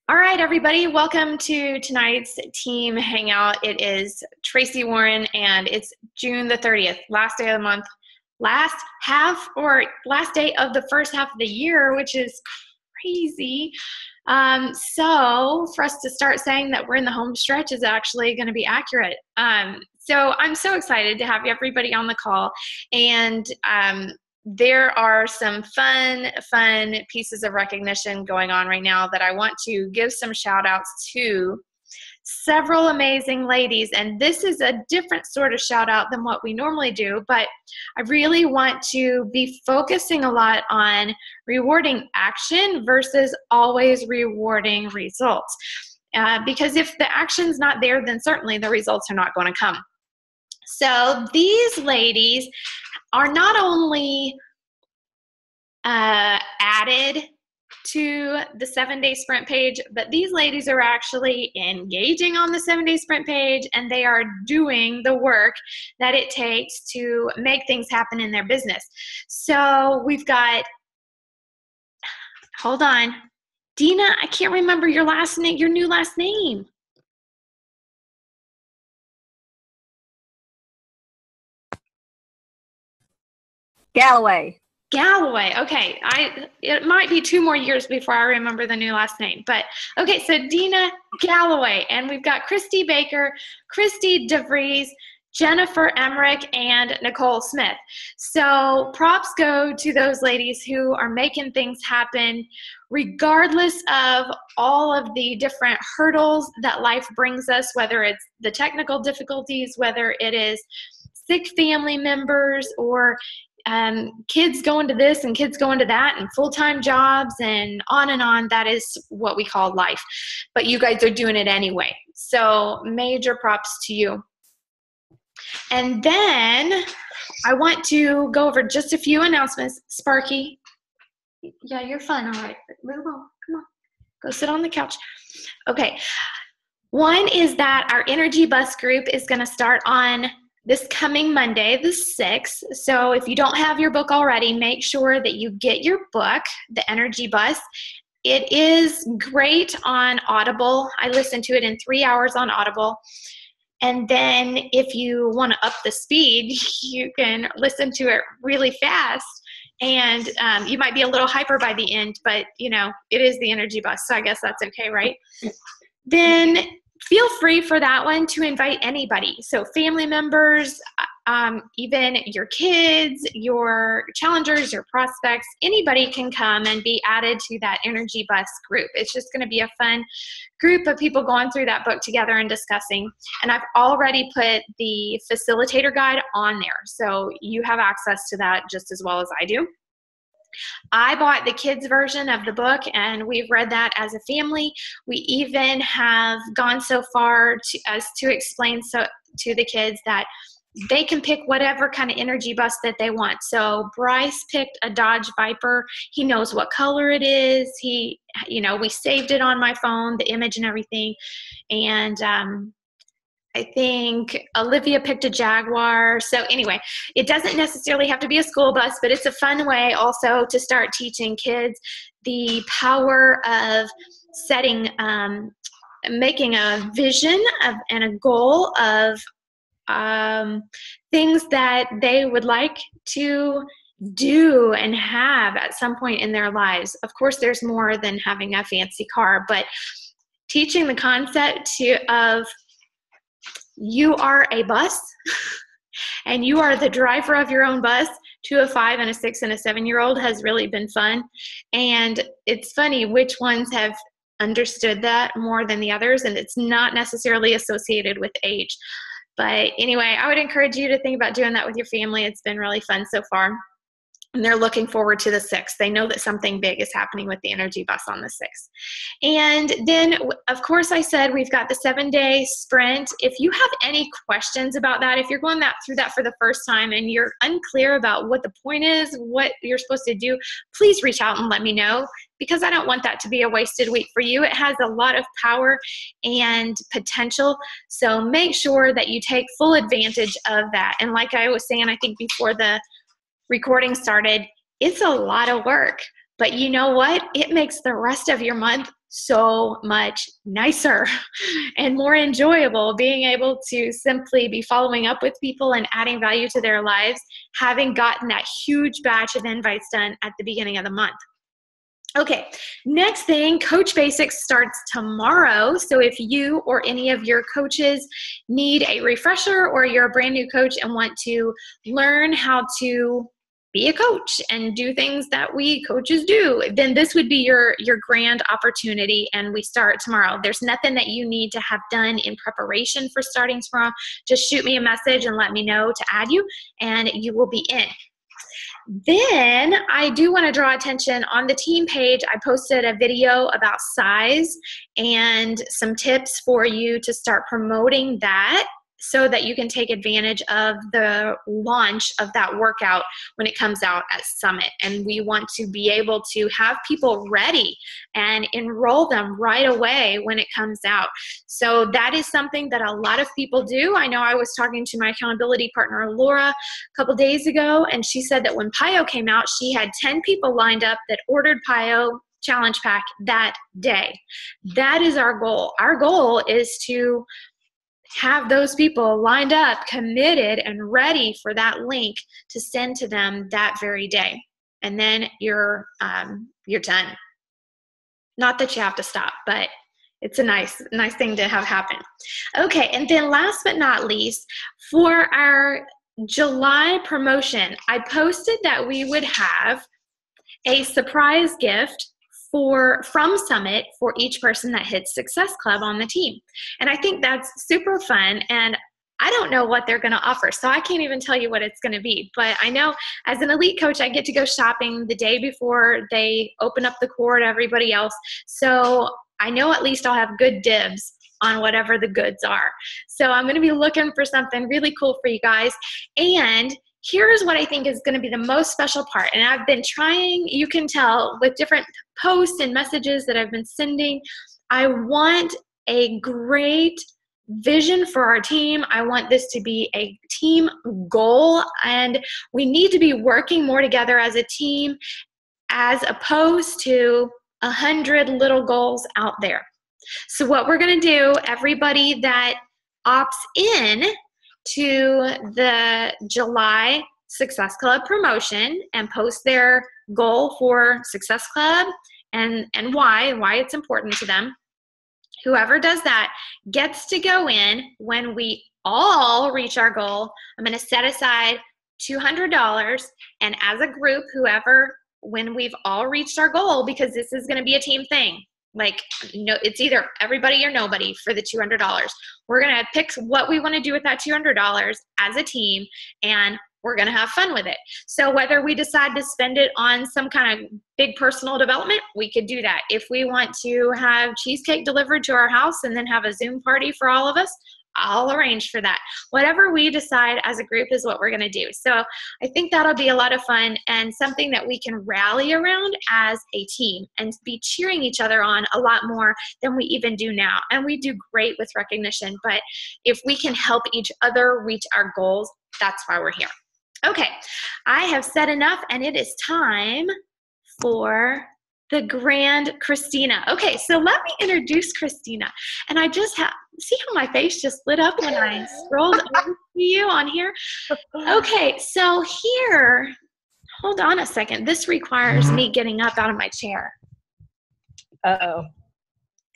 All right, everybody, welcome to tonight's team hangout. It is Traci Warren, and it's June the 30th, last day of the month, last day of the first half of the year, which is crazy. So for us to start saying that we're in the home stretch is actually going to be accurate. So I'm so excited to have everybody on the call, and there are some fun pieces of recognition going on right now that I want to give some shout outs to several amazing ladies. And this is a different sort of shout out than what we normally do, but I really want to be focusing a lot on rewarding action versus always rewarding results. Because if the action's not there, then certainly the results are not going to come. So these ladies are not only added to the 7-day sprint page, but these ladies are actually engaging on the 7-day sprint page, and they are doing the work that it takes to make things happen in their business. So we've got, hold on, Dina, I can't remember your last name, your new last name. Galloway. Galloway. Okay. It might be 2 more years before I remember the new last name. But okay, so Dina Galloway, and we've got Christy Baker, Christy DeVries, Jennifer Emmerich, and Nicole Smith. So props go to those ladies who are making things happen regardless of all of the different hurdles that life brings us, whether it's the technical difficulties, whether it is sick family members, or kids going to this and kids going to that, and full-time jobs, and on. That is what we call life. But you guys are doing it anyway. So major props to you. And then I want to go over just a few announcements. Sparky, yeah, you're fun. All right, move on. Come on, go sit on the couch. Okay. One is that our Energy Bus group is going to start on this coming Monday, the 6th. So if you don't have your book already, make sure that you get your book, The Energy Bus. It is great on Audible. I listened to it in 3 hours on Audible. And then if you want to up the speed, you can listen to it really fast. And you might be a little hyper by the end, but you know, it is the Energy Bus, so I guess that's okay, right? Then feel free for that one to invite anybody. So family members, even your kids, your challengers, your prospects, anybody can come and be added to that Energy Bus group. It's just going to be a fun group of people going through that book together and discussing. And I've already put the facilitator guide on there, so you have access to that just as well as I do. I bought the kids version of the book, and we've read that as a family. We even have gone so far as to explain to the kids that they can pick whatever kind of energy bus that they want. So Bryce picked a Dodge Viper. He knows what color it is. We saved it on my phone, the image and everything. And I think Olivia picked a Jaguar. So anyway, it doesn't necessarily have to be a school bus, but it's a fun way also to start teaching kids the power of setting, making a vision and a goal of things that they would like to do and have at some point in their lives. Of course, there's more than having a fancy car, but teaching the concept of you are a bus and you are the driver of your own bus to a 5 and a 6 and a 7-year-old has really been fun. And it's funny which ones have understood that more than the others, and it's not necessarily associated with age. But anyway, I would encourage you to think about doing that with your family. It's been really fun so far. And they're looking forward to the 6th. They know that something big is happening with the Energy Bus on the 6th. And then, of course, I said we've got the 7-day sprint. If you have any questions about that, if you're going through that for the first time and you're unclear about what the point is, what you're supposed to do, please reach out and let me know, because I don't want that to be a wasted week for you. It has a lot of power and potential. So make sure that you take full advantage of that. And like I was saying, I think before the recording started, it's a lot of work, But you know what? It makes the rest of your month so much nicer and more enjoyable, being able to simply be following up with people and adding value to their lives, having gotten that huge batch of invites done at the beginning of the month. Okay, next thing, Coach Basics starts tomorrow. So if you or any of your coaches need a refresher, or you're a brand new coach and want to learn how to be a coach and do things that we coaches do, then this would be your grand opportunity, and we start tomorrow. There's nothing that you need to have done in preparation for starting tomorrow. Just shoot me a message and let me know to add you, and you will be in. Then I do want to draw attention on the team page. I posted a video about size and some tips for you to start promoting that, so that you can take advantage of the launch of that workout when it comes out at Summit. And we want to be able to have people ready and enroll them right away when it comes out. So that is something that a lot of people do. I know I was talking to my accountability partner, Laura, a couple days ago, and she said that when PIO came out, she had 10 people lined up that ordered PIO Challenge Pack that day. That is our goal. Our goal is to have those people lined up, committed, and ready for that link to send to them that very day. And then you're done. Not that you have to stop, but it's a nice thing to have happen. Okay, and then last but not least, for our July promotion, I posted that we would have a surprise gift from Summit for each person that hits Success Club on the team. And I think that's super fun, and I don't know what they're going to offer, so I can't even tell you what it's going to be. But I know as an elite coach, I get to go shopping the day before they open up the core to everybody else. So I know at least I'll have good dibs on whatever the goods are. So I'm going to be looking for something really cool for you guys. And here's what I think is going to be the most special part. And I've been trying, you can tell with different posts and messages that I've been sending, I want a great vision for our team. I want this to be a team goal, and we need to be working more together as a team as opposed to 100 little goals out there. So what we're going to do, everybody that opts in to the July Success Club promotion and post their goal for Success Club and why it's important to them, whoever does that gets to go in when we all reach our goal. I'm going to set aside $200, and as a group, when we've all reached our goal, because this is going to be a team thing. Like, no, it's either everybody or nobody for the $200. We're going to pick what we want to do with that $200 as a team, and we're going to have fun with it. So whether we decide to spend it on some kind of big personal development, we could do that. If we want to have cheesecake delivered to our house and then have a Zoom party for all of us, I'll arrange for that. Whatever we decide as a group is what we're going to do. So I think that'll be a lot of fun and something that we can rally around as a team and be cheering each other on a lot more than we even do now. And we do great with recognition, but if we can help each other reach our goals, that's why we're here. Okay, I have said enough, and it is time for the grand Kristina. Okay, so let me introduce Kristina. And I just see how my face just lit up when I scrolled over to you on here? Okay, so here, hold on a second. This requires me getting up out of my chair. Uh-oh.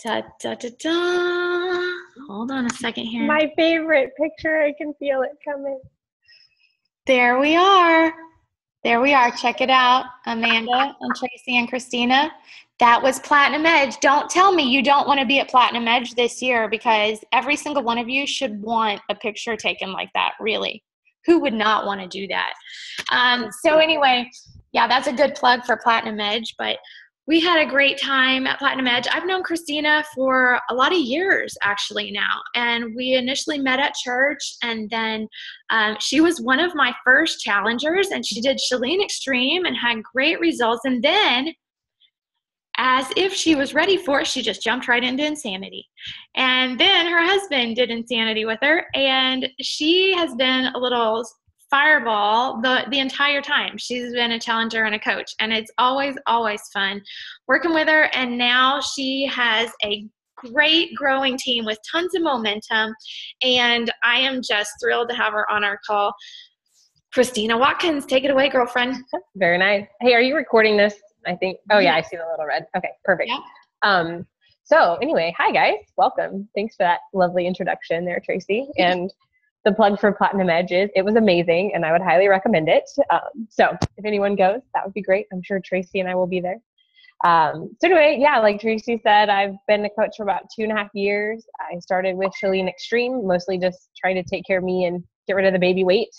Da, da, da, da. Hold on a second here. My favorite picture. I can feel it coming. There we are. There we are. Check it out, Amanda and Traci and Kristina. That was Platinum Edge. Don't tell me you don't want to be at Platinum Edge this year, because every single one of you should want a picture taken like that, really. Who would not want to do that? So anyway, yeah, that's a good plug for Platinum Edge, but we had a great time at Platinum Edge. I've known Kristina for a lot of years, actually, now. And we initially met at church, and then she was one of my first challengers, and she did Chalene Extreme and had great results. And then, as if she was ready for it, she just jumped right into Insanity. And then her husband did Insanity with her, and she has been a little fireball the entire time. She's been a challenger and a coach, and it's always, always fun working with her. And now she has a great growing team with tons of momentum, and I am just thrilled to have her on our call. Kristina Watkins, take it away, girlfriend. Very nice. Hey, are you recording this? I think, oh yeah, I see the little red. Okay, perfect. Yeah. So anyway, hi guys, welcome. Thanks for that lovely introduction there, Traci. And the plug for Platinum Edge is, it was amazing and I would highly recommend it. So if anyone goes, that would be great. I'm sure Traci and I will be there. So anyway, yeah, like Traci said, I've been a coach for about 2.5 years. I started with Chalene Extreme, mostly just trying to take care of me and get rid of the baby weight,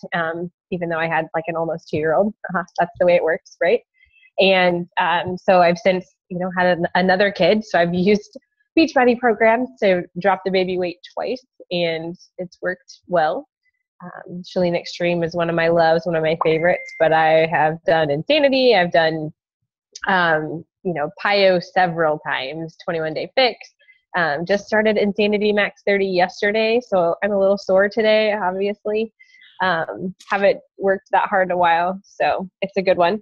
even though I had like an almost 2-year-old. That's the way it works, right? And so I've since, had another kid. So I've used Beachbody programs to drop the baby weight twice, and it's worked well. Chalene Extreme is one of my loves, one of my favorites, but I have done Insanity. I've done, PYO several times, 21-day fix. Just started Insanity Max 30 yesterday. So I'm a little sore today, obviously. Haven't worked that hard in a while. So it's a good one.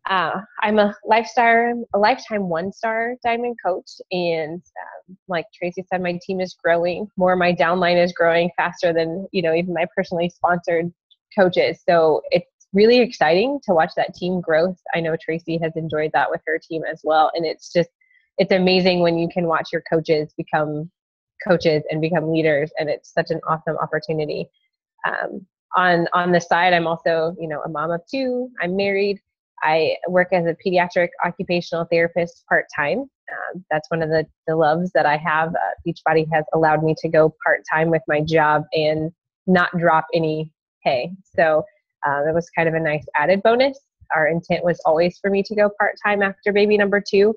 I'm a lifetime 1-star diamond coach. And like Traci said, my team is growing. More of my downline is growing faster than, even my personally sponsored coaches. So it's really exciting to watch that team growth. I know Traci has enjoyed that with her team as well. And it's amazing when you can watch your coaches become coaches and become leaders. And it's such an awesome opportunity. On the side, I'm also, a mom of 2. I'm married. I work as a pediatric occupational therapist part-time. That's one of the loves that I have. Beachbody has allowed me to go part-time with my job and not drop any pay. So it was kind of a nice added bonus. Our intent was always for me to go part-time after baby number 2,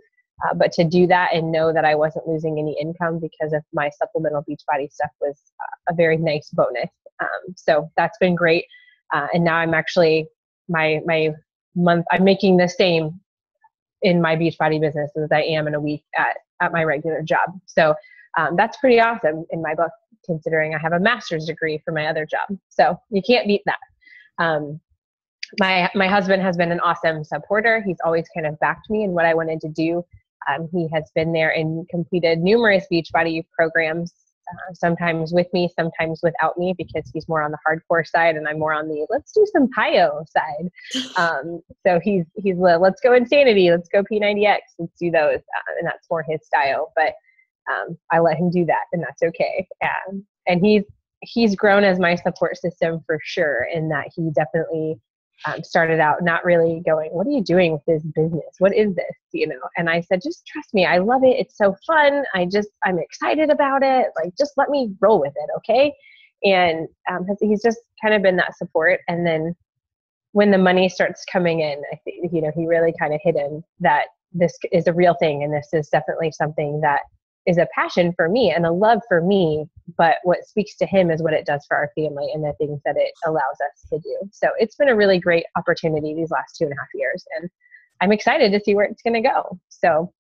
but to do that and know that I wasn't losing any income because of my supplemental Beachbody stuff was a very nice bonus. So that's been great. And now I'm actually, my month, I'm making the same in my Beachbody business as I am in a week at my regular job. So that's pretty awesome in my book, considering I have a master's degree for my other job. So you can't beat that. My husband has been an awesome supporter. He's always kind of backed me in what I wanted to do. He has been there and completed numerous Beachbody programs, sometimes with me, sometimes without me, because he's more on the hardcore side and I'm more on the let's do some PYO side. So he's let's go Insanity, let's go P90X, let's do those, and that's more his style. But I let him do that, and that's okay. And he's grown as my support system for sure, in that he definitely started out not really going, what are you doing with this business? What is this? And I said, just trust me. I love it. It's so fun. I'm excited about it. Like, just let me roll with it. Okay. And he's just kind of been that support. And then when the money starts coming in, I think, he really kind of hit in that this is a real thing. And this is definitely something that is a passion for me and a love for me, but what speaks to him is what it does for our family and the things that it allows us to do. So it's been a really great opportunity these last 2.5 years, and I'm excited to see where it's going to go. So,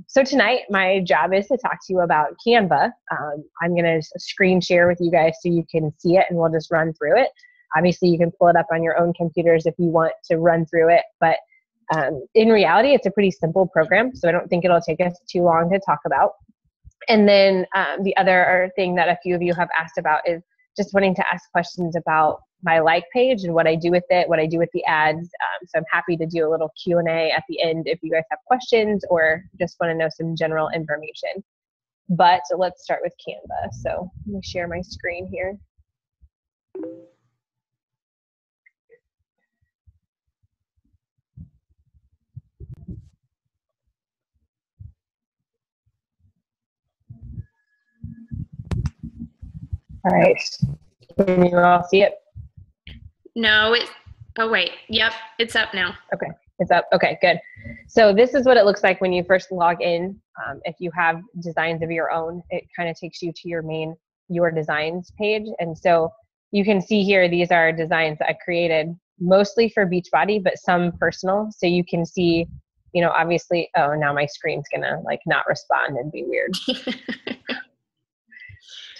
so tonight my job is to talk to you about Canva. I'm going to screen share with you guys so you can see it, and we'll just run through it. Obviously you can pull it up on your own computers if you want to run through it, but in reality, it's a pretty simple program, so I don't think it'll take us too long to talk about. And then the other thing that a few of you have asked about is just wanting to ask questions about my like page and what I do with it, what I do with the ads. So I'm happy to do a little Q&A at the end if you guys have questions or just want to know some general information. But let's start with Canva. So let me share my screen here. All right. Can you all see it? No, oh wait, yep, it's up now. Okay, it's up. Okay, good. So this is what it looks like when you first log in. If you have designs of your own, it kind of takes you to your designs page. And so you can see here, these are designs that I created mostly for Beachbody, but some personal. So you can see, obviously, oh, now my screen's gonna not respond and be weird.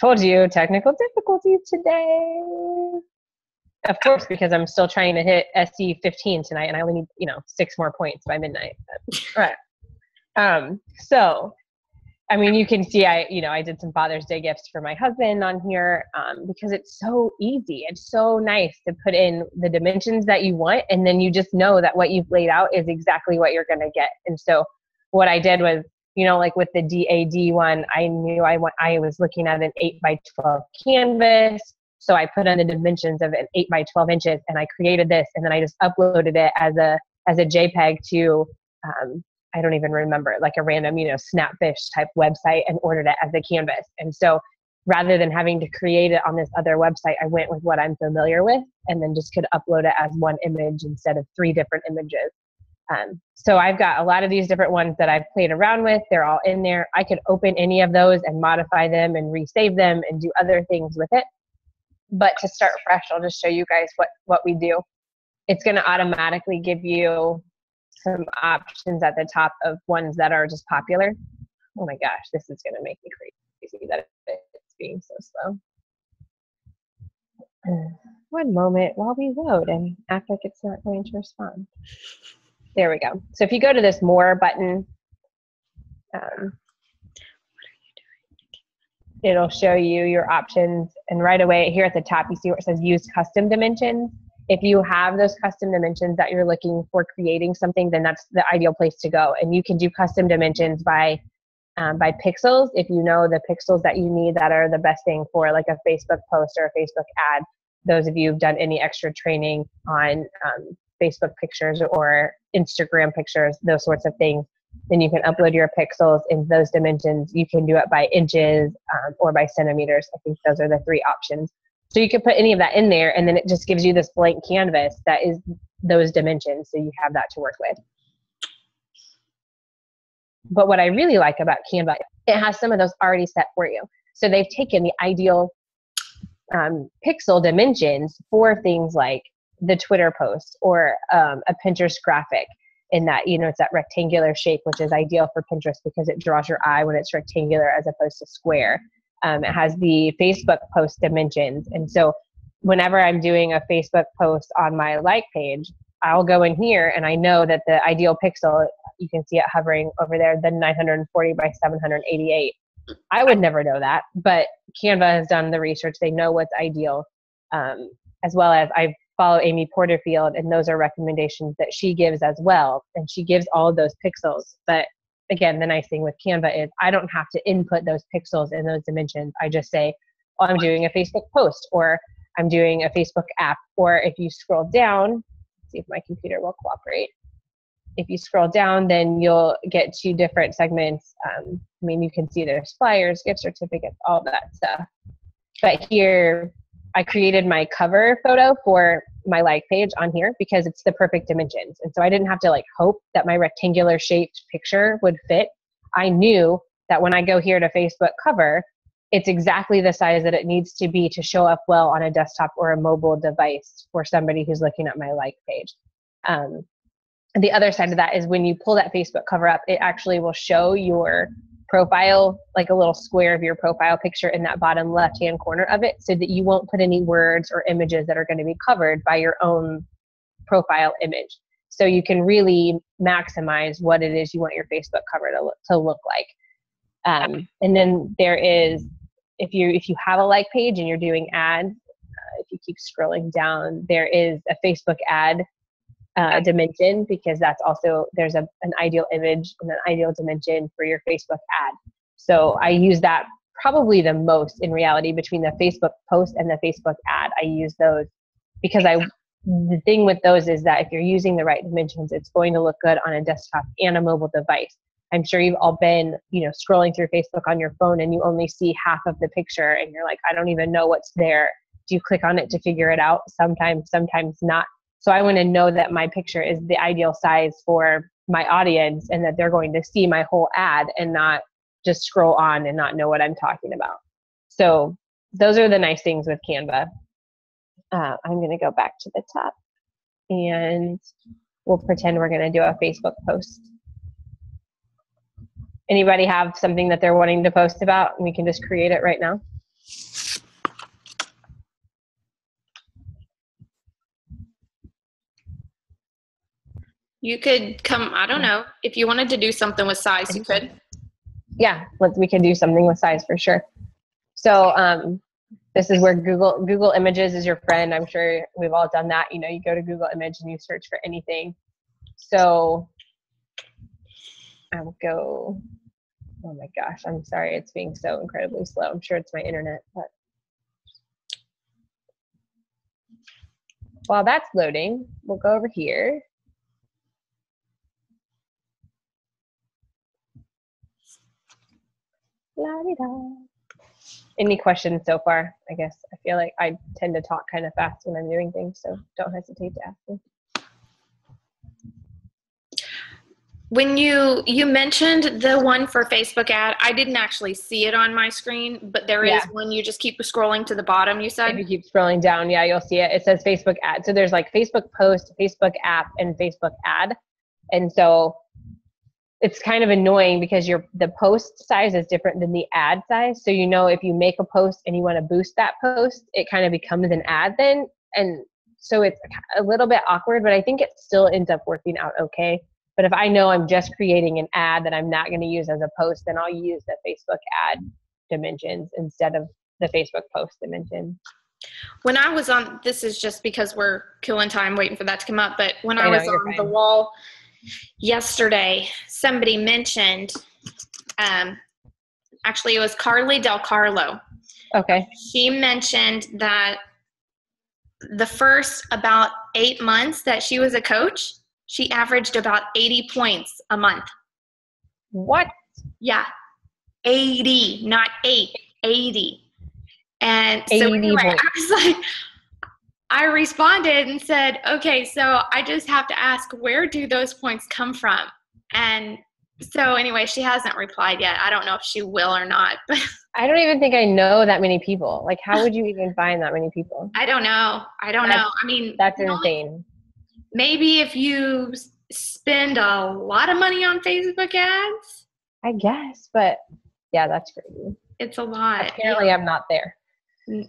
Told you, technical difficulties today. Of course, because I'm still trying to hit SE 15 tonight, and I only need 6 more points by midnight. All right. So, I mean, you can see I did some Father's Day gifts for my husband on here because it's so easy. It's so nice to put in the dimensions that you want, and then you just know that what you've laid out is exactly what you're going to get. And so what I did was, like with the DAD one, I knew I was looking at an 8x12 canvas. So I put in the dimensions of an 8x12 inches, and I created this, and then I just uploaded it as a JPEG to, I don't even remember, like a random, Snapfish type website, and ordered it as a canvas. And so rather than having to create it on this other website, I went with what I'm familiar with, and then just could upload it as one image instead of 3 different images. So I've got a lot of these different ones that I've played around with. They're all in there. I could open any of those and modify them and resave them and do other things with it. But to start fresh, I'll just show you guys what we do. It's going to automatically give you some options at the top of ones that are just popular. Oh my gosh, this is going to make me crazy that it's being so slow. One moment while we load and act like it's not going to respond. There we go. So if you go to this More button, it'll show you your options. And right away here at the top, you see where it says Use Custom Dimensions. If you have those custom dimensions that you're looking for creating something, then that's the ideal place to go. And you can do custom dimensions by pixels. If you know the pixels that you need that are the best thing for like a Facebook post or a Facebook ad, those of you who've done any extra training on Facebook pictures or Instagram pictures, those sorts of things, then you can upload your pixels in those dimensions. You can do it by inches or by centimeters. I think those are the 3 options. So you can put any of that in there, and then it just gives you this blank canvas that is those dimensions, so you have that to work with. But what I really like about Canva, it has some of those already set for you. So they've taken the ideal pixel dimensions for things like the Twitter post or a Pinterest graphic, in that, it's that rectangular shape, which is ideal for Pinterest because it draws your eye when it's rectangular as opposed to square. It has the Facebook post dimensions. And so whenever I'm doing a Facebook post on my like page, I'll go in here and I know that the ideal pixel, you can see it hovering over there, the 940 by 788. I would never know that, but Canva has done the research. They know what's ideal, as well as I follow Amy Porterfield, and those are recommendations that she gives as well. And she gives all of those pixels. But again, the nice thing with Canva is I don't have to input those pixels in those dimensions. I just say, oh, I'm doing a Facebook post, or I'm doing a Facebook app. Or if you scroll down, see if my computer will cooperate. If you scroll down, then you'll get 2 different segments. You can see there's flyers, gift certificates, all that stuff. But here, I created my cover photo for my like page on here because it's the perfect dimensions. And so I didn't have to hope that my rectangular shaped picture would fit. I knew that when I go here to Facebook cover, it's exactly the size that it needs to be to show up well on a desktop or a mobile device for somebody who's looking at my like page. The other side of that is when you pull that Facebook cover up, it actually will show your profile, like a little square of your profile picture in that bottom left-hand corner of it, so that you won't put any words or images that are going to be covered by your own profile image. So you can really maximize what it is you want your Facebook cover to look like. And then there is, if you have a like page and you're doing ads, if you keep scrolling down, there is a Facebook ad dimension, because that's also, there's an ideal image and an ideal dimension for your Facebook ad. So I use that probably the most in reality between the Facebook post and the Facebook ad. I use those because the thing with those is that if you're using the right dimensions, it's going to look good on a desktop and a mobile device. I'm sure you've all been, scrolling through Facebook on your phone and you only see half of the picture and you're like, I don't even know what's there. Do you click on it to figure it out? Sometimes not. So I want to know that my picture is the ideal size for my audience and that they're going to see my whole ad and not just scroll on and not know what I'm talking about. So those are the nice things with Canva. I'm going to go back to the top and we'll pretend we're going to do a Facebook post. Anybody have something that they're wanting to post about? And we can just create it right now. You could come, I don't know, if you wanted to do something with size, you could. Yeah, we can do something with size for sure. So this is where Google Images is your friend. I'm sure we've all done that. You know, you go to Google Image and you search for anything. So I'll go, oh my gosh, I'm sorry it's being so incredibly slow. I'm sure it's my internet, but while that's loading, we'll go over here. La-di-da. Any questions so far? I guess I feel like I tend to talk kind of fast when I'm doing things, so don't hesitate to ask me. When you mentioned the one for Facebook ad, I didn't actually see it on my screen, but there is one. You just keep scrolling to the bottom, you said? If you keep scrolling down, yeah, you'll see it. It says Facebook ad. So there's like Facebook post, Facebook app, and Facebook ad. And so it's kind of annoying because the post size is different than the ad size. So, you know, if you make a post and you want to boost that post, it kind of becomes an ad then. And so it's a little bit awkward, but I think it still ends up working out okay. But if I know I'm just creating an ad that I'm not going to use as a post, then I'll use the Facebook ad dimensions instead of the Facebook post dimension. When I was on, this is just because we're killing time waiting for that to come up, but when I was on the wall yesterday, somebody mentioned, actually it was Carly Del Carlo. Okay. She mentioned that the first about 8 months that she was a coach, she averaged about 80 points a month. What? Yeah. 80, not 8, 80. And so 80 anyway, points. I was like, I responded and said, okay, so I just have to ask, where do those points come from? And so anyway, she hasn't replied yet. I don't know if she will or not. I don't even think I know that many people. Like, how would you even find that many people? I don't know. I mean, that's insane. Maybe if you spend a lot of money on Facebook ads. I guess, but yeah, that's crazy. It's a lot. Apparently I'm not there.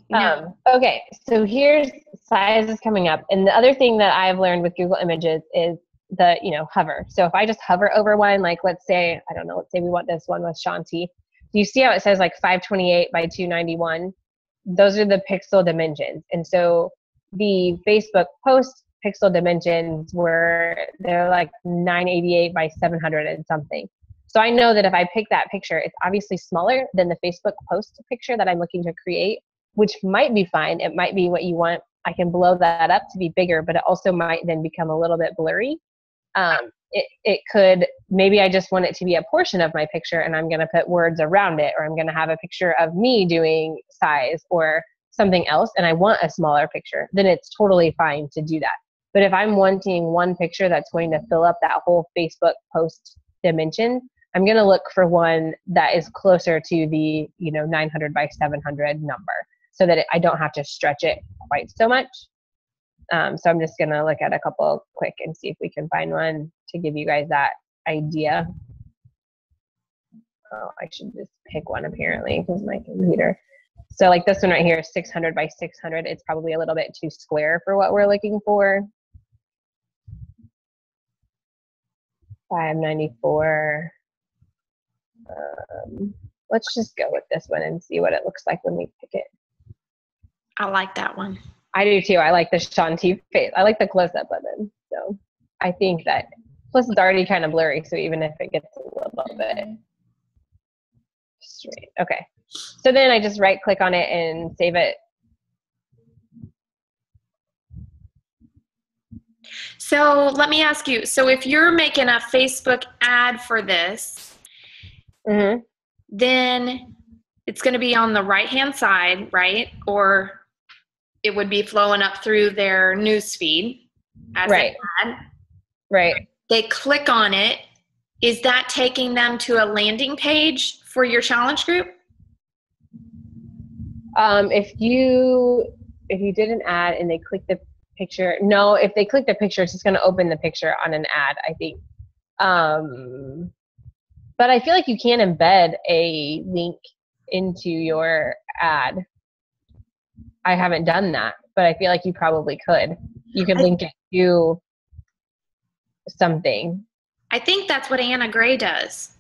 No. Okay, so here's sizes coming up. And the other thing that I've learned with Google Images is the, hover. So if I just hover over one, like let's say we want this one with Shanti. You see how it says like 528 by 291? Those are the pixel dimensions. And so the Facebook post pixel dimensions they're like 988 by 700 and something. So I know that if I pick that picture, it's obviously smaller than the Facebook post picture that I'm looking to create, which might be fine. It might be what you want. I can blow that up to be bigger, but it also might then become a little bit blurry. It could, maybe I just want it to be a portion of my picture and I'm going to put words around it, or I'm going to have a picture of me doing size or something else and I want a smaller picture, then it's totally fine to do that. But if I'm wanting one picture that's going to fill up that whole Facebook post dimension, I'm going to look for one that is closer to the 900 by 700 number so that I don't have to stretch it quite so much. So I'm just going to look at a couple quick and see if we can find one to give you guys that idea. Oh, I should just pick one apparently because my computer. So like this one right here is 600 by 600. It's probably a little bit too square for what we're looking for. 594. Let's just go with this one and see what it looks like when we pick it. I like that one. I do too. I like the Shanti face. I like the close-up of it. So I think that, plus it's already kind of blurry, so even if it gets a little bit straight. Okay. So then I just right-click on it and save it. So let me ask you, so if you're making a Facebook ad for this, then it's going to be on the right-hand side, right? Or it would be flowing up through their news feed as an ad. Right. They click on it. Is that taking them to a landing page for your challenge group? If you did an ad and they click the picture, no, if they click the picture, it's just going to open the picture on an ad, I think. But I feel like you can embed a link into your ad. I haven't done that, but I feel like you probably could. You could link it to something. I think that's what Anna Gray does.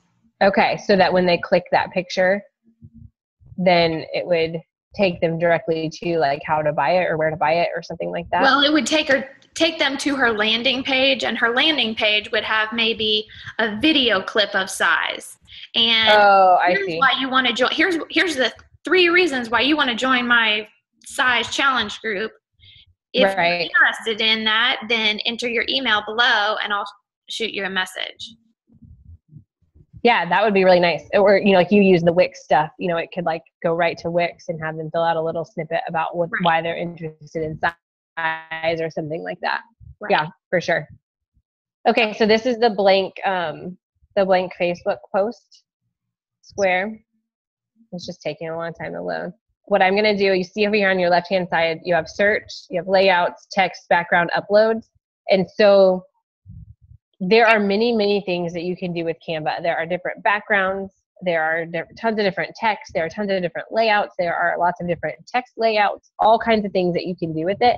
Okay, so that when they click that picture, then it would take them directly to like how to buy it or where to buy it or something like that. Well, it would take them to her landing page, and her landing page would have maybe a video clip of size. And here's why you want to join. Here's the 3 reasons why you want to join my size challenge group. If you're interested in that, then enter your email below and I'll shoot you a message. Yeah, that would be really nice. Or, like you use the Wix stuff, it could like go right to Wix and have them fill out a little snippet about why they're interested in size or something like that. Right. Yeah, for sure. Okay, so this is the blank Facebook post square. It's just taking a long time to load. What I'm going to do, you see over here on your left-hand side, you have search, you have layouts, text, background, uploads. And so there are many, many things that you can do with Canva. There are different backgrounds. There are tons of different text. There are tons of different layouts. There are lots of different text layouts, all kinds of things that you can do with it.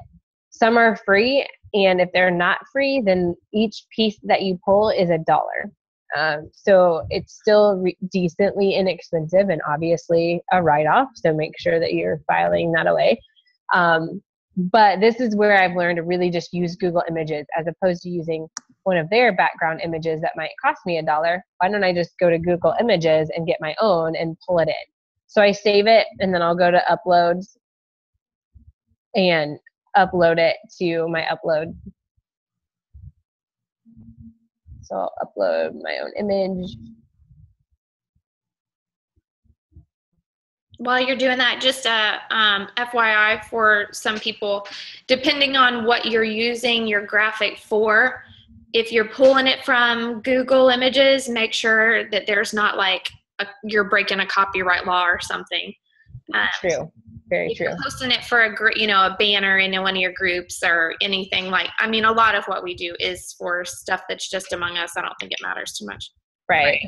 Some are free, and if they're not free, then each piece that you pull is $1. So it's still decently inexpensive and obviously a write-off. So make sure that you're filing that away. But this is where I've learned to really just use Google Images as opposed to using one of their background images that might cost me $1. Why don't I just go to Google Images and get my own and pull it in? So I save it, and then I'll go to uploads and upload it to my upload. So I'll upload my own image. While you're doing that, just a FYI for some people, depending on what you're using your graphic for, if you're pulling it from Google Images, make sure that there's not like you're breaking a copyright law or something. True. Very true. If you're posting it for a banner in one of your groups or anything a lot of what we do is for stuff that's just among us. I don't think it matters too much. Right.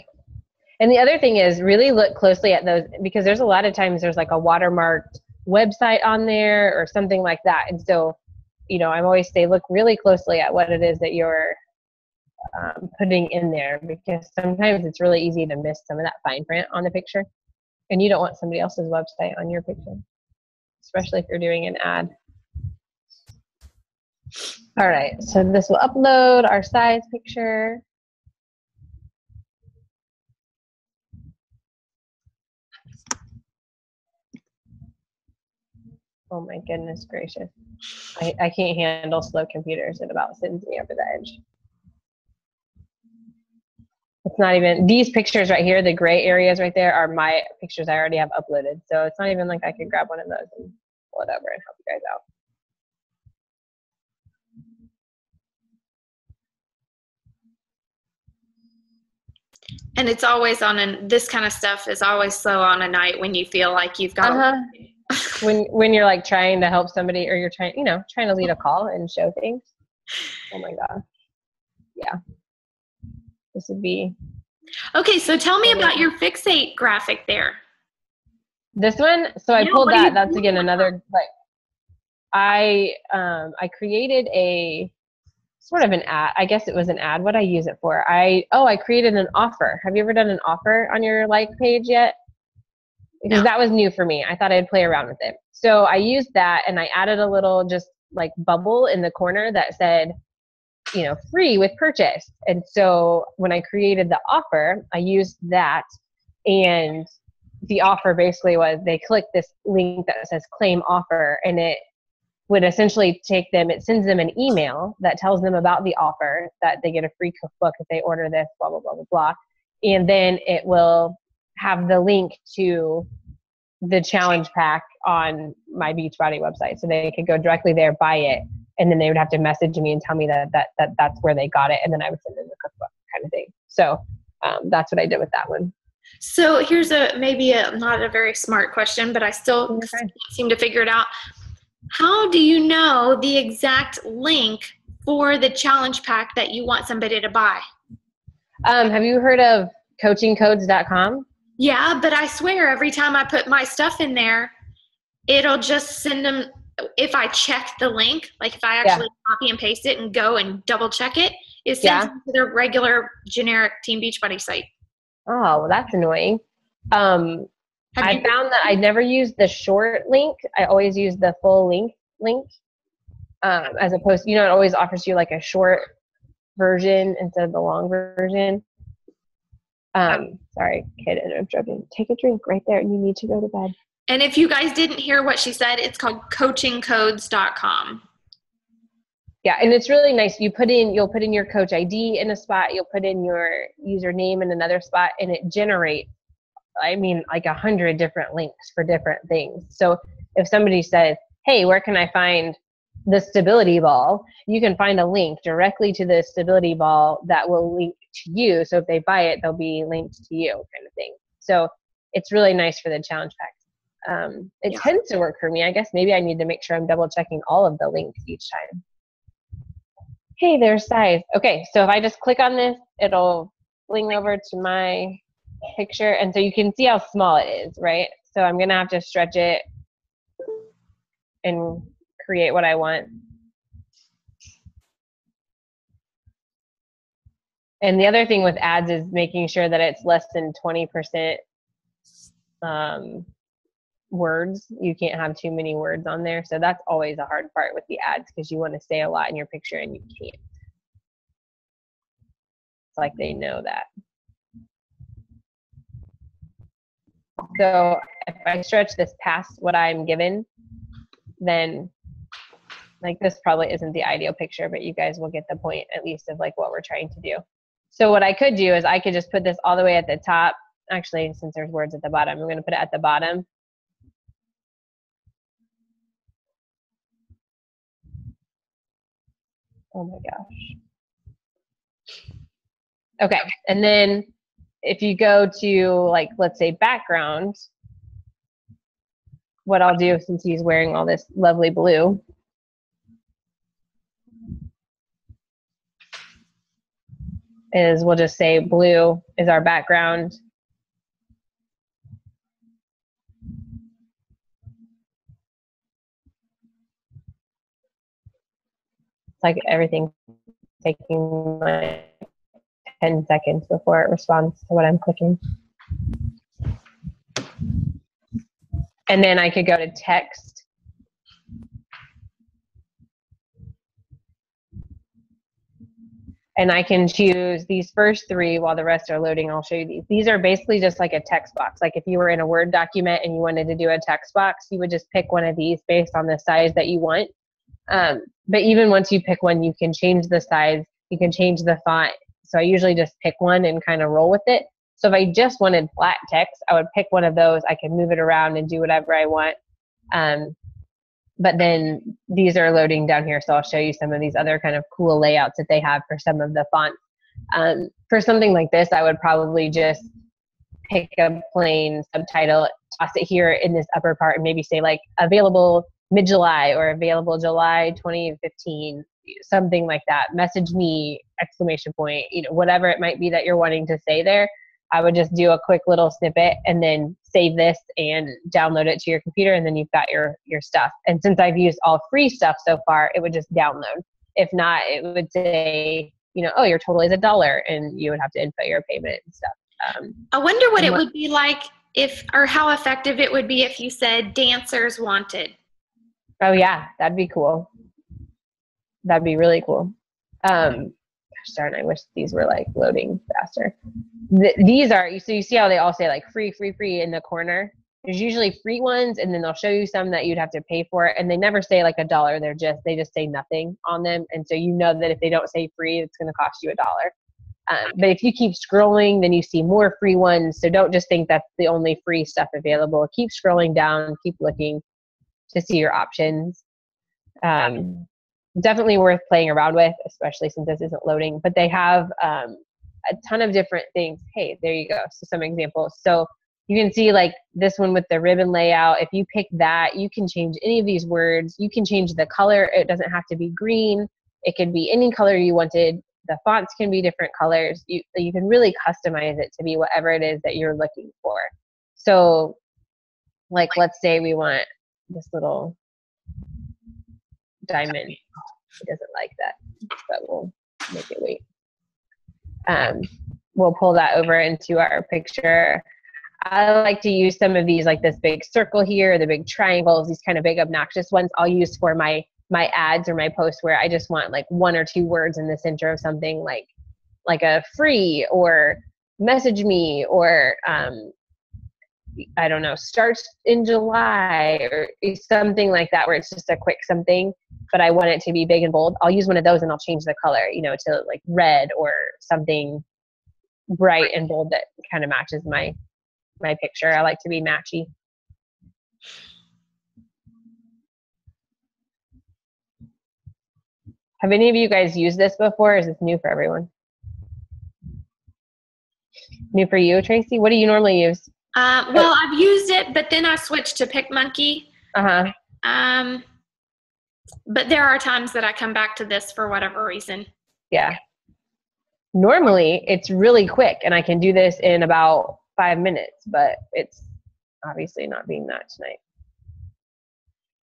And the other thing is really look closely at those, because there's a lot of times there's like a watermarked website on there or something like that. And so, I always say, look really closely at what it is that you're putting in there, because sometimes it's really easy to miss some of that fine print on the picture, and you don't want somebody else's website on your picture, especially if you're doing an ad. All right, so this will upload our size picture. Oh my goodness gracious. I can't handle slow computers. It about sends me over the edge. It's not even, these pictures right here, the gray areas right there are my pictures I already have uploaded. So it's not even like I could grab one of those and whatever and help you guys out. And it's always this kind of stuff is always slow on a night when you feel like you've got when you're like trying to help somebody, or you're trying to lead a call and show things. Oh my God. Yeah. This would be. Okay, so tell me about your Fixate graphic there. This one, so I pulled that. That's again another, like, I created a sort of an ad. I guess it was an ad. What I use it for? I created an offer. Have you ever done an offer on your like page yet? Because that was new for me. I thought I'd play around with it. So I used that, and I added a little just like bubble in the corner that said, free with purchase. And so when I created the offer, I used that, and the offer basically was they click this link that says claim offer, and it would essentially it sends them an email that tells them about the offer, that they get a free cookbook if they order this, blah, blah, blah, blah, blah. And then it will have the link to the challenge pack on my Beachbody website. So they could go directly there, buy it, and then they would have to message me and tell me that's where they got it. And then I would send them the cookbook kind of thing. So that's what I did with that one. So here's not a very smart question, but I still can't seem to figure it out. How do you know the exact link for the challenge pack that you want somebody to buy? Have you heard of coachingcodes.com? Yeah, but I swear every time I put my stuff in there, it'll just send them, if I check the link, like if I actually copy and paste it and go and double check it, It sends them to their regular generic Team Beachbody site. Oh, well, that's annoying. I found that I never use the short link. I always use the full link, as opposed to, it always offers you like a short version instead of the long version. Sorry, kid interrupting. Take a drink right there, and you need to go to bed. And if you guys didn't hear what she said, it's called coachingcodes.com. Yeah, and it's really nice. You'll put in your coach ID in a spot, you'll put in your username in another spot, and it generates, like 100 different links for different things. So if somebody says, hey, where can I find the stability ball? You can find a link directly to the stability ball that will link to you. So if they buy it, they'll be linked to you, kind of thing. So it's really nice for the challenge packs. It tends to work for me. I guess maybe I need to make sure I'm double checking all of the links each time. Hey, there's size. Okay, so if I just click on this, it'll fling over to my picture. And so you can see how small it is, right? So I'm going to have to stretch it and create what I want. And the other thing with ads is making sure that it's less than 20% words. You can't have too many words on there. So that's always a hard part with the ads, because you want to say a lot in your picture and you can't. It's like they know that. So if I stretch this past what I'm given, then like this probably isn't the ideal picture, but you guys will get the point at least of like what we're trying to do. So what I could do is I could just put this all the way at the top. Actually, since there's words at the bottom, I'm going to put it at the bottom. Oh my gosh. Okay, and then if you go to, like, let's say background, what I'll do, since he's wearing all this lovely blue, is we'll just say blue is our background. It's like everything taking like 10 seconds before it responds to what I'm clicking. And then I could go to text. And I can choose these first three while the rest are loading. I'll show you these. These are basically just like a text box. Like if you were in a Word document and you wanted to do a text box, you would just pick one of these based on the size that you want. But even once you pick one, you can change the size, you can change the font. So I usually just pick one and kind of roll with it. So if I just wanted flat text, I would pick one of those. I can move it around and do whatever I want. But then these are loading down here. So I'll show you some of these other kind of cool layouts that they have for some of the fonts. For something like this, I would probably just pick a plain subtitle, toss it here in this upper part, and maybe say like available mid-July or available July 2015, something like that. Message me, exclamation point, whatever it might be that you're wanting to say there. I would just do a quick little snippet and then save this and download it to your computer, and then you've got your stuff. And since I've used all free stuff so far, it would just download. If not, it would say, oh, your total is $1, and you would have to input your payment and stuff. I wonder what it would be like or how effective it would be if you said dancers wanted. Oh yeah, that'd be cool. That'd be really cool. Gosh darn, I wish these were like loading faster. These are, so you see how they all say like free, free, free in the corner? There's usually free ones, and then they'll show you some that you'd have to pay for, and they never say like $1. They just say nothing on them. And so you know that if they don't say free, it's going to cost you $1. But if you keep scrolling, then you see more free ones. So don't just think that's the only free stuff available. Keep scrolling down, keep looking to see your options. Definitely worth playing around with, especially since this isn't loading. But they have a ton of different things. Hey, there you go. So some examples. So you can see like this one with the ribbon layout. If you pick that, you can change any of these words. You can change the color. It doesn't have to be green. It can be any color you wanted. The fonts can be different colors. You can really customize it to be whatever it is that you're looking for. So like, let's say we want this little diamond. It doesn't like that, but we'll make it wait. we'll pull that over into our picture. I like to use some of these, like this big circle here, the big triangles, these kind of big obnoxious ones I'll use for my ads or my posts where I just want like 1 or 2 words in the center of something like a free or message me or I don't know, starts in July or something like that where it's just a quick something, but I want it to be big and bold. I'll use one of those and I'll change the color, to like red or something bright and bold that kind of matches my picture. I like to be matchy. Have any of you guys used this before? Or is this new for everyone? New for you, Tracy? What do you normally use? Well, I've used it, but then I switched to PicMonkey. But there are times that I come back to this for whatever reason. Yeah. Normally, it's really quick, and I can do this in about 5 minutes, but it's obviously not being that tonight.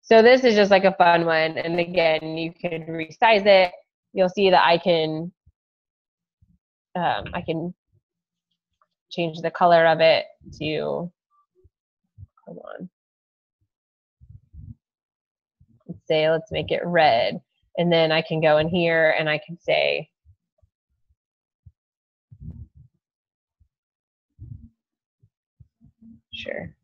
So this is just like a fun one, and again, you can resize it. You'll see that I can change the color of it to, hold on. Let's make it red. And then I can go in here and I can say, sure.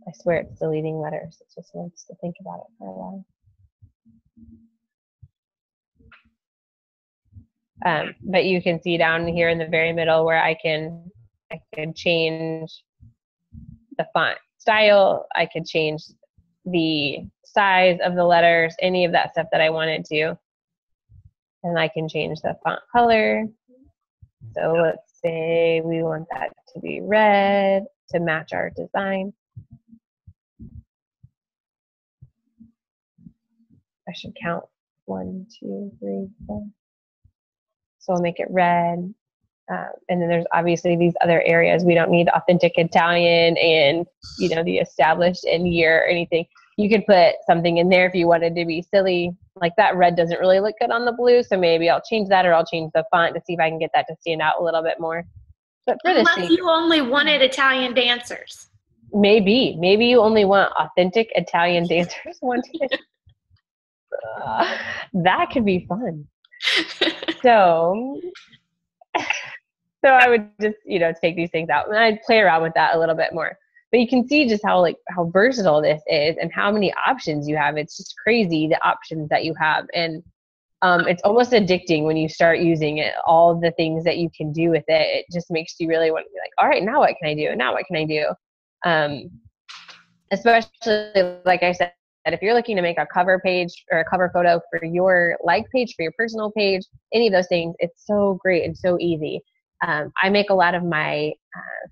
I swear it's deleting letters. It just wants to think about it for a while. But you can see down here in the very middle where I can change the font style. I could change the size of the letters, any of that stuff that I wanted to. And I can change the font color. So let's say we want that to be red to match our design. I should count 1, 2, 3, 4. So I'll make it red. And then there's obviously these other areas. We don't need authentic Italian and, the established and year or anything. You could put something in there if you wanted to be silly. Like that red doesn't really look good on the blue, so maybe I'll change that, or I'll change the font to see if I can get that to stand out a little bit more. But for this Unless you only wanted Italian dancers. Maybe you only want authentic Italian dancers wanted. That could be fun. So I would just, take these things out and I'd play around with that a little bit more. But you can see just how versatile this is and how many options you have. It's just crazy the options that you have. And it's almost addicting when you start using it, all the things that you can do with it. It just makes you really want to be like, all right, now what can I do? Now what can I do? Especially, like I said, if you're looking to make a cover page or a cover photo for your like page, for your personal page, any of those things, it's so great and so easy. I make a lot of my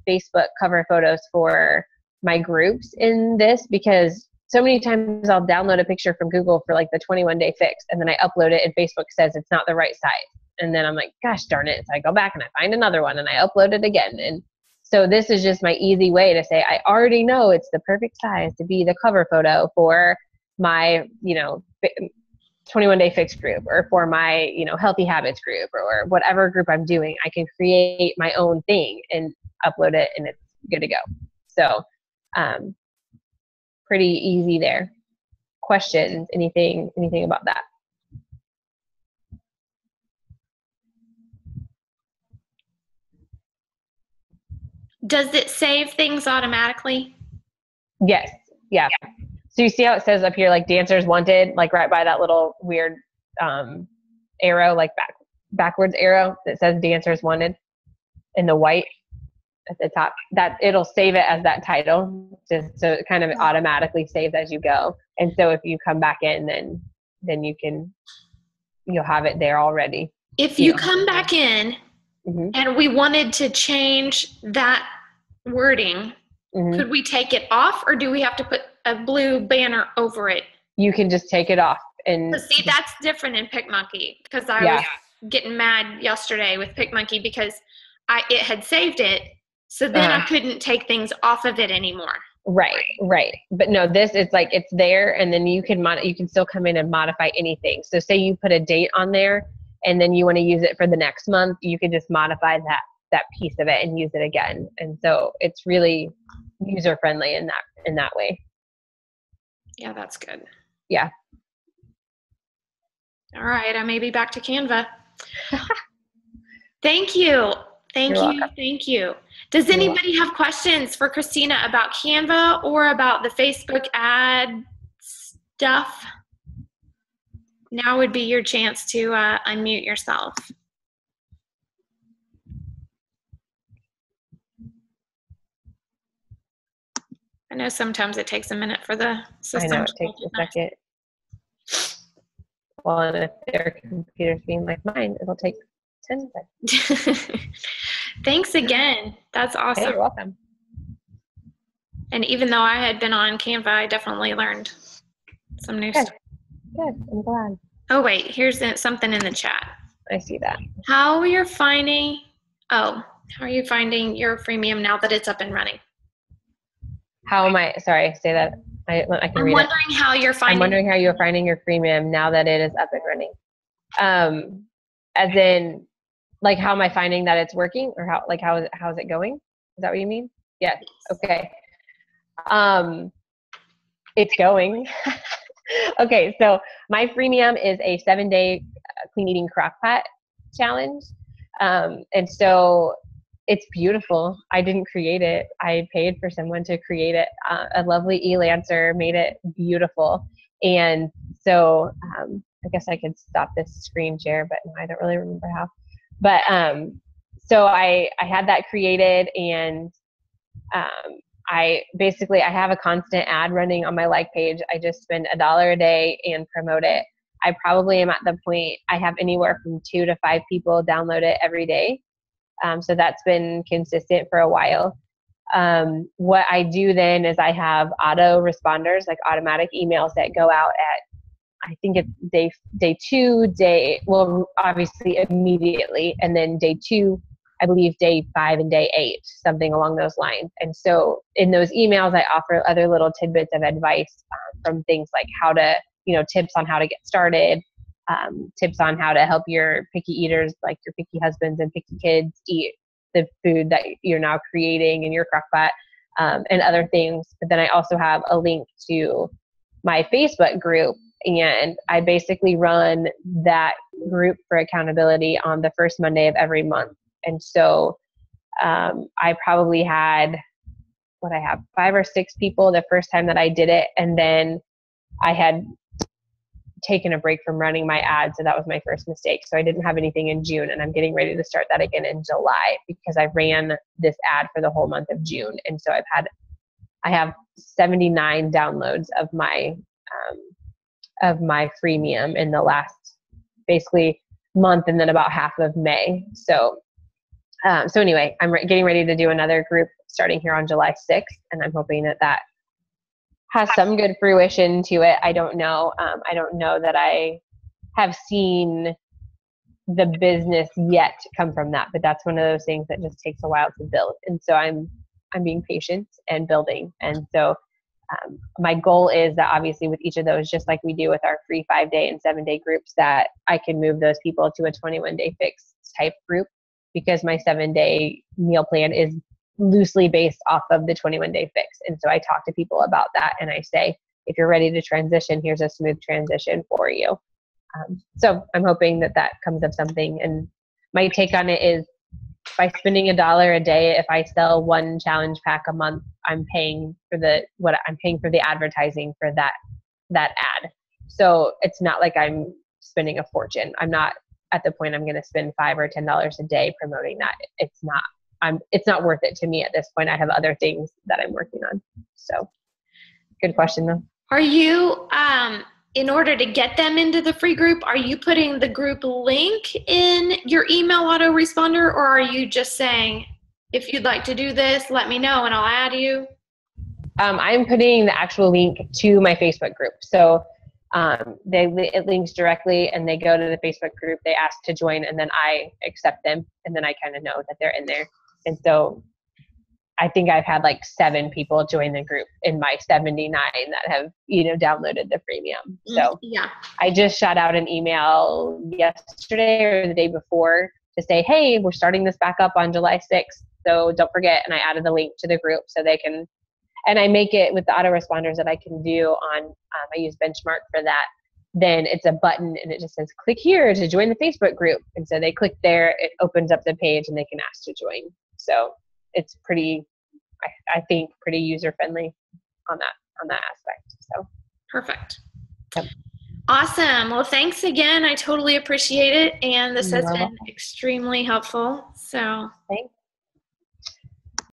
Facebook cover photos for my groups in this because so many times I'll download a picture from Google for like the 21-day fix, and then I upload it and Facebook says it's not the right size. And then I'm like, gosh darn it. So I go back and I find another one and I upload it again. And so this is just my easy way to say, I already know it's the perfect size to be the cover photo for my, 21-day fix group, or for my, healthy habits group, or whatever group I'm doing. I can create my own thing and upload it and it's good to go. So, pretty easy there. Questions, anything about that? Does it save things automatically? Yes. Yeah. So you see how it says up here, like dancers wanted, like right by that little weird arrow, like backwards arrow that says dancers wanted in the white at the top, that it'll save it as that title, just so it kind of automatically saves as you go. And so if you come back in, then you'll have it there already. If you come back in and we wanted to change that wording, could we take it off, or do we have to put a blue banner over it? You can just take it off. And see, that's different in PicMonkey, because I was getting mad yesterday with PicMonkey because it had saved it, So then I couldn't take things off of it anymore. Right. But no, this is like, it's there, and then you can still come in and modify anything. So say you put a date on there and then you want to use it for the next month, you can just modify that piece of it and use it again. And so it's really user friendly in that way. Yeah, that's good. Yeah. All right. I may be back to Canva. Thank you. Thank you. Does anybody have questions for Kristina about Canva or about the Facebook ad stuff? Now would be your chance to unmute yourself. I know sometimes it takes a minute for the system. I know, it takes a second. Well, and if their computer's being like mine, it'll take 10 seconds. Thanks again. That's awesome. Hey, you're welcome. And even though I had been on Canva, I definitely learned some new stuff. Good. I'm glad. Oh, wait. Here's something in the chat. I see that. How are you finding your freemium now that it's up and running? Sorry, say that. I can read it. I'm wondering how you're finding your freemium now that it is up and running. As in, like, how am I finding that it's working, or how is it going? Is that what you mean? Yes. Okay. It's going. Okay. So my freemium is a 7-day clean eating crockpot challenge. And so it's beautiful. I didn't create it. I paid for someone to create it. A lovely e-lancer made it beautiful. And so, I guess I could stop this screen share, but I don't really remember how. But so I had that created, and I have a constant ad running on my like page. I just spend $1 a day and promote it. I probably am at the point I have anywhere from 2 to 5 people download it every day. So that's been consistent for a while. What I do then is I have auto responders, like automatic emails that go out at, I think it's day 2, obviously immediately. And then day 2, I believe day 5 and day 8, something along those lines. And so in those emails, I offer other little tidbits of advice from things like tips on how to get started, tips on how to help your picky eaters, like your picky husbands and picky kids, eat the food that you're now creating in your crockpot, and other things. But then I also have a link to my Facebook group, and I basically run that group for accountability on the first Monday of every month. And so I probably had 5 or 6 people the first time that I did it, and then I had taken a break from running my ads, so that was my first mistake. So I didn't have anything in June, and I'm getting ready to start that again in July, because I ran this ad for the whole month of June. And so I have 79 downloads of my freemium in the last basically month, and then about half of May. So anyway, I'm getting ready to do another group starting here on July 6th, and I'm hoping that has some good fruition to it. I don't know. I don't know that I have seen the business yet come from that, but that's one of those things that just takes a while to build. And so I'm being patient and building. And so my goal is that obviously with each of those, just like we do with our free 5-day and 7-day groups, that I can move those people to a 21-day fix type group, because my 7-day meal plan is loosely based off of the 21-day fix. And so I talk to people about that, and I say, if you're ready to transition, here's a smooth transition for you. So I'm hoping that comes of something. And my take on it is, by spending $1 a day, if I sell 1 challenge pack a month, I'm paying for the advertising for that ad. So it's not like I'm spending a fortune. I'm not at the point I'm going to spend $5 or $10 a day promoting that. It's not worth it to me at this point. I have other things that I'm working on. So good question though. Are you, in order to get them into the free group, are you putting the group link in your email autoresponder, or are you just saying, if you'd like to do this, let me know and I'll add you? I'm putting the actual link to my Facebook group. So it links directly, and they go to the Facebook group, they ask to join, and then I accept them, and then I kind of know that they're in there. And so I think I've had like 7 people join the group in my 79 that have, downloaded the freemium. So yeah, I just shot out an email yesterday or the day before to say, hey, we're starting this back up on July 6th. So don't forget. And I added the link to the group so they can, and I make it with the autoresponders that I can do on, I use Benchmark for that. Then it's a button and it just says, click here to join the Facebook group. And so they click there, it opens up the page and they can ask to join. So it's pretty, I think pretty user-friendly on that aspect. So perfect. Yep. Awesome. Well, thanks again. I totally appreciate it. And this has been welcome. extremely helpful. So Thanks.